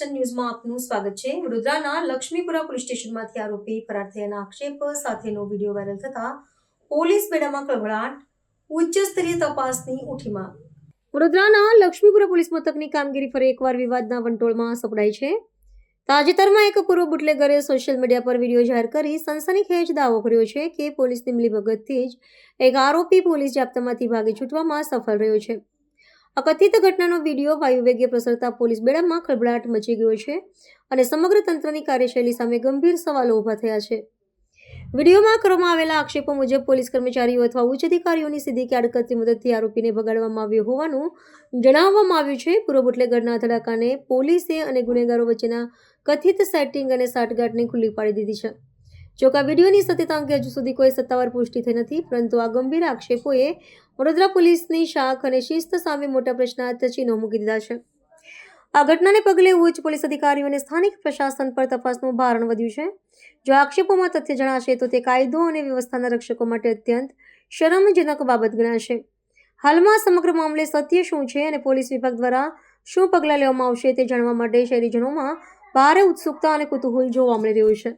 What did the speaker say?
Action ન્યૂઝમાં આપનું સ્વાગત છે। વડોદરાના લક્ષ્મીપુરા પોલીસ સ્ટેશનમાંથી આરોપી ફરાર થયાના આક્ષેપ સાથેનો વિડીયો વાયરલ થતા પોલીસ બેડામાં કળવળાટ, ઉચ્ચ સ્તરીય તપાસની ઉઠી માંગ। વડોદરાના લક્ષ્મીપુરા પોલીસ મથકની કામગીરી ફરી એકવાર વિવાદના વંટોળમાં સપડાઈ છે। તાજેતરમાં એક પૂર્વ બુટલેગરે સોશિયલ મીડિયા પર વિડીયો જાહેર કરી સનસનીખેજ દાવો કર્યો છે કે પોલીસની મિલીભગતથી જ એક આરોપી પોલીસ જાપ્તામાંથી ભાગી છૂટવામાં સફળ રહ્યો છે। આ કથિત ઘટનાનો વિડીયો વાયુવેગે પ્રસરતા પોલીસ બેડામાં ખળભળાટ મચી ગયો છે અને સમગ્ર તંત્રની કાર્યશૈલી સામે ગંભીર સવાલો ઊભા થયા છે। વિડીયોમાં કરવામાં આવેલા આક્ષેપો મુજબ પોલીસ કર્મચારીઓ અથવા ઉચ્ચ અધિકારીઓની સીધી કે આડકતરી મદદથી આરોપીને ભગાડવામાં આવ્યો હોવાનું જણાવવામાં આવ્યું છે। પૂર્વ બુટલેગરના ધડાકાને પોલીસે અને ગુનેગારો વચ્ચેના કથિત સેટિંગ અને સાઠગાંઠને ખુલ્લી પાડી દીધી છે। જોકે આ વિડીયોની સત્યતા અંગે હજુ સુધી કોઈ સત્તાવાર પુષ્ટિ થઈ નથી, પરંતુ આ ગંભીર આક્ષેપોએ વડોદરા પોલીસની શાખ અને શિસ્ત સામે મોટા પ્રશ્નાર્થ ચિહ્નો મૂકી દીધા છે। આ ઘટનાને પગલે ઉચ્ચ પોલીસ અધિકારીઓ અને સ્થાનિક પ્રશાસન પર તપાસનું ભારણ વધ્યું છે। જો આક્ષેપોમાં તથ્ય જણાશે તો તે કાયદો અને વ્યવસ્થાના રક્ષકો માટે અત્યંત શરમજનક બાબત ગણાશે। હાલમાં સમગ્ર મામલે સત્ય શું છે અને પોલીસ વિભાગ દ્વારા શું પગલાં લેવામાં આવશે તે જાણવા માટે શહેરીજનોમાં ભારે ઉત્સુકતા અને કુતૂહલ જોવા મળી રહ્યું છે।